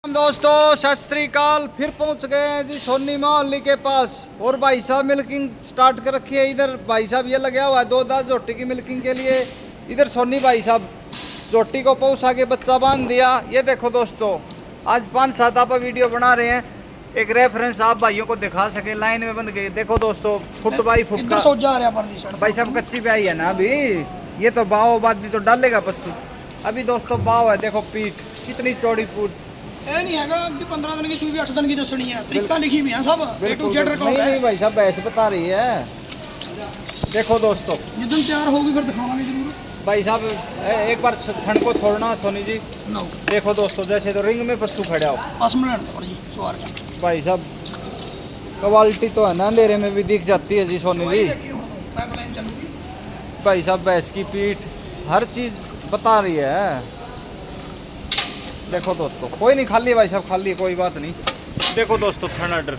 दोस्तों सत श्री अकाल। फिर पहुंच गए हैं जी सोनी मोहल्ली के पास और भाई साहब मिल्किंग स्टार्ट कर रखी है। इधर भाई साहब ये लगा हुआ है 2-10 जोटी की मिल्किंग के लिए। इधर सोनी भाई साहब जोटी को पहुंचा के बच्चा बांध दिया। ये देखो दोस्तों आज 5-7 आप वीडियो बना रहे हैं, एक रेफरेंस आप भाइयों को दिखा सके। लाइन में बंद गए देखो दोस्तों, फुट बाई फुट का भाई साहब कच्ची पे आई है ना अभी। ये तो बाव बादी तो डालेगा पशु। अभी दोस्तों बाव है, देखो पीठ कितनी चौड़ी पीठ। ਇਹ ਨਹੀਂ ਹੈਗਾ ਕਿ 15 ਦਿਨ की सूई भी 8 दिन की दसनी है, तरीका लिखी हुई है सब। बिल्कुल नहीं भाई साहब ऐसे बता रही है। देखो दोस्तों जितन तैयार होगी फिर दिखावांगे जरूर भाई साहब। एक बार ठंड को छोड़ना सोनी जी। नो देखो दोस्तों जैसे तो रिंग में पशु खड़ा हो 5 मिनट और जी सवार का भाई साहब। क्वालिटी तो है ना अंधेरे में भी दिख जाती है जी सोनी जी। पाइपलाइन चलूगी भाई साहब भैंस की पीठ हर चीज बता रही है। देखो दोस्तों कोई नहीं खाली भाई साहब, खाली कोई बात नहीं। देखो दोस्तों थनडर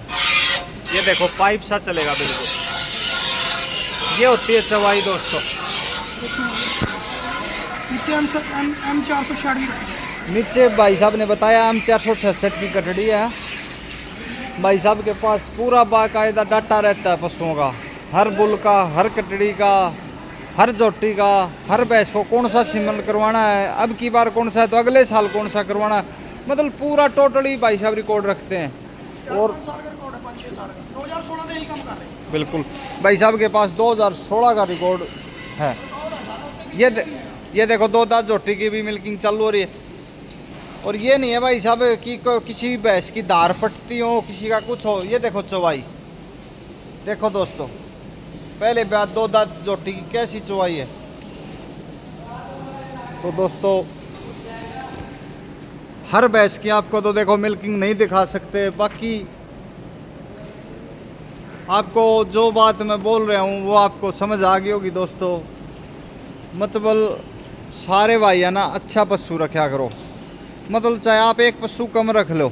ये देखो पाइप सा चलेगा बिल्कुल। ये होती है चवाई दोस्तों। नीचे M 466 नीचे भाई साहब ने बताया M 466 की कटड़ी है। भाई साहब के पास पूरा बाकायदा डाटा रहता है पशुओं का, हर बुल का, हर कटड़ी का, हर जोटी का, हर भैंस को कौन सा सीमन करवाना है, अब की बार कौन सा है तो अगले साल कौन सा करवाना है। मतलब पूरा टोटली भाई साहब रिकॉर्ड रखते हैं। और 2016 से ही काम कर रहे हैं। बिल्कुल भाई साहब के पास 2016 का रिकॉर्ड है। ये देखो 2-10 जोटी की भी मिल्किंग चालू हो रही है। और ये नहीं है भाई साहब कि किसी भैंस की धार पटती हो, किसी का कुछ हो। ये देखो चौवाई देखो दोस्तों, पहले बाद 2-10 जोटी की कैसी चौवाई है। तो दोस्तों हर भैंस की आपको तो देखो मिल्किंग नहीं दिखा सकते। बाकी आपको जो बात मैं बोल रहा हूँ वो आपको समझ आ गई होगी दोस्तों। मतलब सारे भाई है ना अच्छा पशु रखा करो। मतलब चाहे आप एक पशु कम रख लो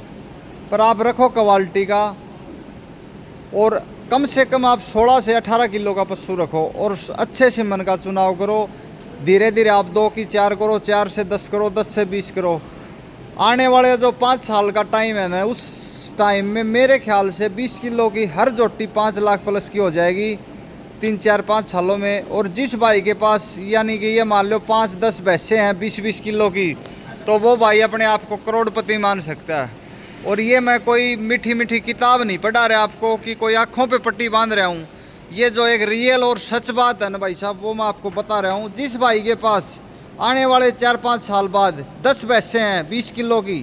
पर आप रखो क्वालिटी का। और कम से कम आप 16 से 18 किलो का पशु रखो और अच्छे से मन का चुनाव करो। धीरे धीरे आप 2 की 4 करो, 4 से 10 करो, 10 से 20 करो। आने वाले जो 5 साल का टाइम है ना, उस टाइम में मेरे ख्याल से 20 किलो की हर जोटी 5 लाख प्लस की हो जाएगी 3-4-5 सालों में। और जिस भाई के पास यानी कि ये मान लो 5-10 भैंसें हैं 20-20 किलो की, तो वो भाई अपने आप को करोड़पति मान सकता है। और ये मैं कोई मीठी मीठी किताब नहीं पढ़ा रहा आपको कि कोई आँखों पे पट्टी बांध रहा हूँ। ये जो एक रियल और सच बात है ना भाई साहब, वो मैं आपको बता रहा हूँ। जिस भाई के पास आने वाले 4-5 साल बाद 10 भैंसें हैं 20 किलो की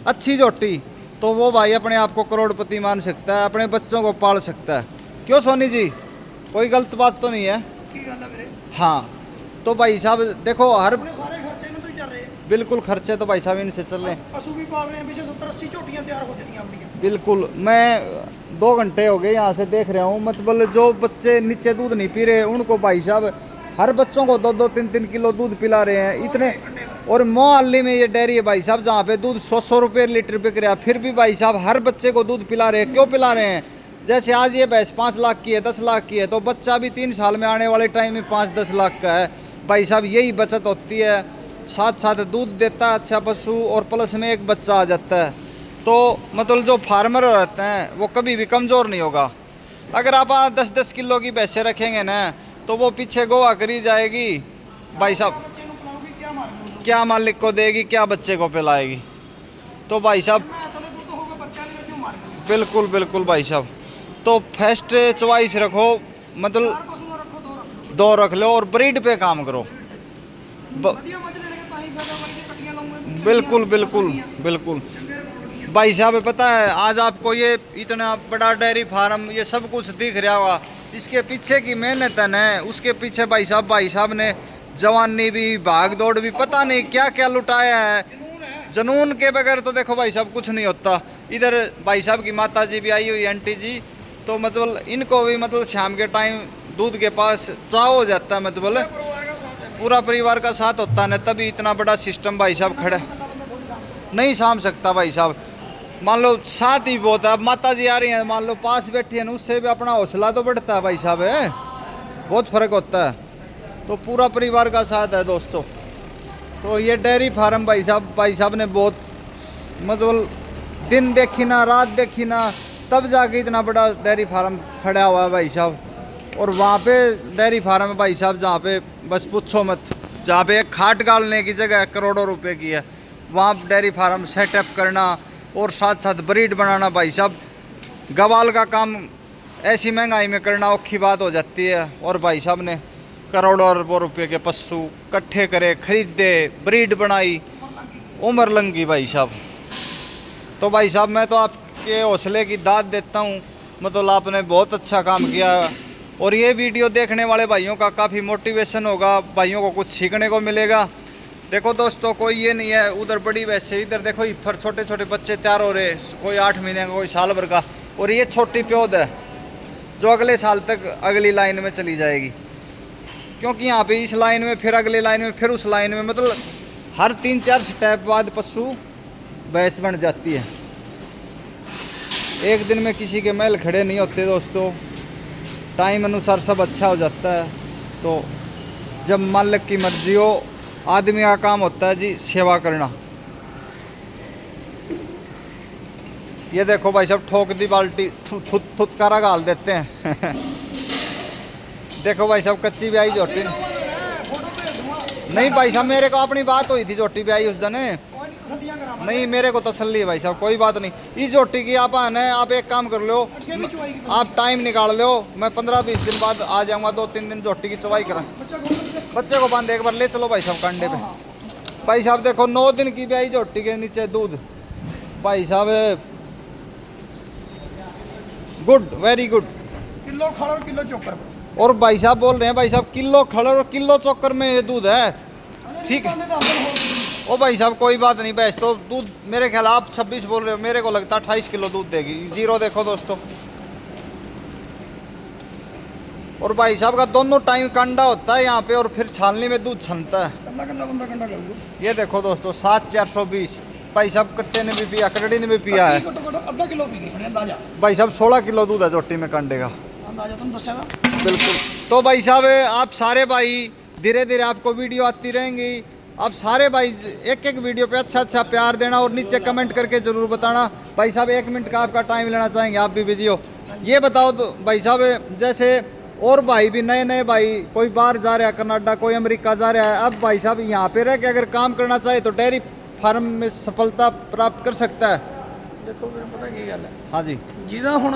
अच्छी जोटी, तो वो भाई अपने आप को करोड़पति मान सकता है, अपने बच्चों को पाल सकता है। क्यों सोनी जी, कोई गलत बात तो नहीं है? हाँ तो भाई साहब देखो हर सारे खर्चे में तो चल रहे हैं। बिल्कुल खर्चे तो भाई साहब इनसे चल रहे हैं। पशु भी पाल रहे हैं, पीछे 70-80 झोटियां तैयार हो जाती हैं। बिल्कुल मैं 2 घंटे हो गए यहाँ से देख रहा हूँ। मतलब जो बच्चे नीचे दूध नहीं पी रहे उनको भाई साहब हर बच्चों को 2-2, 3-3 किलो दूध पिला रहे हैं इतने। और मोहल्ले में ये डेयरी है भाई साहब जहाँ पे दूध 100 रुपये लीटर बिक रहा है, फिर भी भाई साहब हर बच्चे को दूध पिला रहे हैं। क्यों पिला रहे हैं? जैसे आज ये भैंस 5 लाख की है, 10 लाख की है, तो बच्चा भी 3 साल में आने वाले टाइम में 5-10 लाख का है। भाई साहब यही बचत होती है, साथ साथ दूध देता है अच्छा पशु और प्लस में एक बच्चा आ जाता है। तो मतलब जो फार्मर रहते हैं वो कभी भी कमज़ोर नहीं होगा। अगर आप 10-10 किलो की भैंसें रखेंगे ना तो वो पीछे गोवा करी जाएगी भाई साहब, क्या मालिक को देगी, क्या बच्चे को पिलाएगी। तो भाई साहब बिल्कुल बिल्कुल भाई साहब, तो फर्स्ट चॉइस रखो, मतलब 2 रख लो और ब्रीड पे काम करो। बिल्कुल बिल्कुल बिल्कुल भाई साहब पता है आज आपको ये इतना बड़ा डेयरी फार्म ये सब कुछ दिख रहा होगा, इसके पीछे की मेहनत है ना, उसके पीछे भाई साहब ने जवानी भी भाग दौड़ भी पता नहीं क्या क्या लुटाया है। जुनून के बगैर तो देखो भाई साहब कुछ नहीं होता। इधर भाई साहब की माता जी भी आई हुई आंटी जी, तो मतलब इनको भी मतलब शाम के टाइम दूध के पास चाव हो जाता है। मतलब पूरा परिवार का साथ होता है ना, तभी इतना बड़ा सिस्टम भाई साहब खड़ा नहीं साम सकता भाई साहब। मान लो साथ ही बहुत है, अब माता जी आ रही हैं मान लो पास बैठी हैं, उससे भी अपना हौसला तो बढ़ता है भाई साहब है, बहुत फर्क होता है। तो पूरा परिवार का साथ है दोस्तों। तो ये डेयरी फार्म भाई साहब ने बहुत मतलब दिन देखी ना रात देखी ना, तब जाके इतना बड़ा डेयरी फार्म खड़ा हुआ है भाई साहब। और वहाँ पे डेयरी फार्म है भाई साहब जहाँ पे बस पूछो मत, जहाँ पे एक खाट डालने की जगह करोड़ों रुपए की है, वहाँ डेयरी फार्म सेटअप करना और साथ साथ ब्रीड बनाना भाई साहब, गवाल का काम ऐसी महंगाई में करना औखी बात हो जाती है। और भाई साहब ने करोड़ों अरबों रुपए के पशु इकट्ठे करे, खरीदे, ब्रीड बनाई, उम्र लंगी भाई साहब। तो भाई साहब मैं तो आपके हौसले की दाद देता हूँ, मतलब आपने बहुत अच्छा काम किया। और ये वीडियो देखने वाले भाइयों का काफ़ी मोटिवेशन होगा, भाइयों को कुछ सीखने को मिलेगा। देखो दोस्तों, कोई ये नहीं है उधर बड़ी वैसे, इधर देखो फिर छोटे छोटे बच्चे तैयार हो रहे, कोई 8 महीने का, कोई साल भर का। और ये छोटी प्योद है जो अगले साल तक अगली लाइन में चली जाएगी, क्योंकि यहाँ पे इस लाइन में, फिर अगली लाइन में, फिर उस लाइन में, मतलब हर 3-4 स्टेप बाद पशु भैंस बन जाती है। एक दिन में किसी के महल खड़े नहीं होते दोस्तों, टाइम अनुसार सब अच्छा हो जाता है। तो जब मालिक की मर्जी हो, आदमी का काम होता है जी सेवा करना। ये देखो भाई साहब, ठोक दी बाल्टी, थुतकारा गाल देते हैं। देखो भाई साहब, कच्ची ब्याई झोटी नहीं भाई साहब, मेरे को अपनी बात हुई थी झोटी ब्याई उस दिन, नहीं मेरे को तसल्ली है भाई साहब, कोई बात नहीं। इस झोटी की आप आने, आप एक काम कर लो, आप टाइम निकाल लो, मैं 15-20 दिन बाद आ जाऊंगा, 2-3 दिन झोटी की चवाई करा, बच्चे को बांध एक बार ले चलो भाई साहब कांडे पे। भाई साहब देखो 9 दिन की ब्याई झोटी के नीचे दूध, भाई साहब गुड, वेरी गुड। किलो खड़ और किलो चोकर। और भाई साहब बोल रहे हैं, भाई साहब किलो खड़र और किलो चोकर में ये दूध है, ठीक है। ओ भाई साहब कोई बात नहीं, भैंस तो दूध मेरे ख्याल आप 26 बोल रहे हो, मेरे को लगता है 28 किलो दूध देगी। जीरो देखो दोस्तों। और भाई साहब का दोनों टाइम कंडा होता है यहाँ पे, और फिर छालनी में दूध छनता है। कल्ला बंदा कंडा करूँगा। ये देखो दोस्तों 7,420, भाई साहब कट्टे ने भी पिया, कटड़ी ने भी पिया है। आधा किलो पी गई अंदाजा। भाई साहब 16 किलो दूध है झोटी में कंडे का, अंदाजा तुम दसेगा। बिल्कुल। तो भाई साहब आप सारे भाई धीरे धीरे आपको वीडियो आती रहेंगी, आप सारे भाई एक एक वीडियो पे अच्छा प्यार देना और नीचे कमेंट करके ज़रूर बताना। भाई साहब 1 मिनट का आपका टाइम लेना चाहेंगे, आप भी बिजी हो। ये बताओ तो भाई साहब, जैसे और भाई भी नए भाई, कोई बाहर जा रहा है कनाडा, कोई अमेरिका जा रहा है, अब भाई साहब यहाँ पे रह के अगर काम करना चाहे तो डेयरी फार्म में सफलता प्राप्त कर सकता है। देखो मेरे पता की गल है, हाँ जी, ਜਿਹਦਾ ਹੁਣ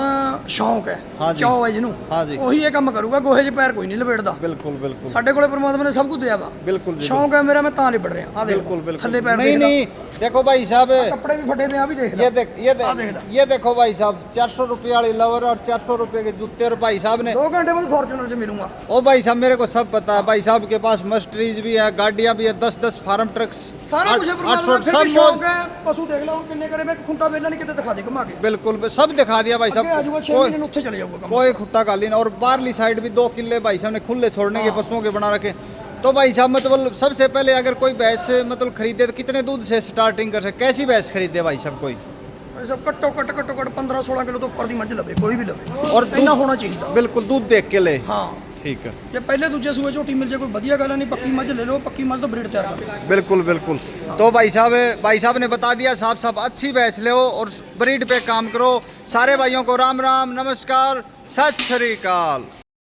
ਸ਼ੌਂਕ ਹੈ, हाँ जी, ਚਾਅ ਹੈ ਜਿਹਨੂੰ, हाँ जी, ਉਹੀ ਇਹ ਕੰਮ ਕਰੂਗਾ, ਗੋਹੇ 'ਚ ਪੈਰ ਕੋਈ ਨਹੀਂ ਲਪੇਟਦਾ। बिल्कुल बिल्कुल ਸਾਡੇ ਕੋਲੇ ਪ੍ਰਮਾਤਮਾ ਨੇ ਸਭ ਕੁਝ ਦਿਆ ਵਾ, बिल्कुल जी, ਸ਼ੌਂਕ ਹੈ ਮੇਰਾ, ਮੈਂ ਤਾਂ ਲਿਬੜ ਰਿਹਾ। ਆ ਦੇਖ बिल्कुल बिल्कुल। ਥੱਲੇ ਪੈਰ नहीं ਦੇਖ ਲਾ। नहीं देखो भाई साहब, ਕੱਪੜੇ ਵੀ ਫਟੇ ਪਏ ਆ, ਵੀ ਦੇਖ ਲੈ। ये देखो भाई साहब 400 रुपये वाली लवर और 400 रुपये के जूते, और भाई साहब ने 2 घंटे बाद फॉर्च्यूनर 'ਚ ਮਿਲੂੰਗਾ। ओ भाई साहब मेरे को सब पता है, भाई साहब के पास मस्टरीज भी है, गाड़ियाँ भी है, 10-10 फार्म ट्रक्स, ਸਾਰਾ ਕੁਝ 800 ਪ੍ਰਮਾਤਮਾ ਨੇ सब ਸ਼ੌਂਕ ਹੈ। ਪਸ਼ੂ ਦੇਖ ਲਾ ਹੁਣ किन्ने करे, मैं खुंटा बेला नहीं किते दिखा दे घुमा के। बिल्कुल सब दिखा दिया भाई ਅੱਗੇ ਆ साहब। ਜਾਊਗਾ 6 महीने ਨੂੰ ਉੱਥੇ चले जाऊगा काम। कोई खुट्टा कालीन, और बाहरली साइड भी 2 किले भाई साहब ने खुले छोड़ने के पशुओं के बना रखे। तो भाई साहब मतलब सबसे पहले अगर कोई भैंस मतलब खरीदे तो कितने दूध से स्टार्टिंग कर सकते, कैसी भैंस खरीदे भाई साहब कोई? भाई साहब घट्टो घट्ट 15-16 किलो तो ऊपर दी मੱਝ लवे, कोई भी लवे, और इतना होना चाहिए। बिल्कुल दूध देख के ले, हाँ ठीक है, ਜੇ ਪਹਿਲੇ ਦੂਜੇ ਸੂਏ ਝੋਟੀ ਮਿਲ ਜੇ ਕੋਈ ਵਧੀਆ ਗੱਲ ਨਹੀਂ, ਪੱਕੀ ਮੱਝ ਲੈ ਲਓ, ਪੱਕੀ ਮੱਝ ਤੋਂ ਬਰੀਡ ਤਿਆਰ ਕਰ ਲਓ। बिल्कुल बिल्कुल। तो भाई साहब ने बता दिया साफ अच्छी भैंस ले और ब्रीड पे काम करो। सारे भाइयों को राम राम, नमस्कार, सत श्री अकाल।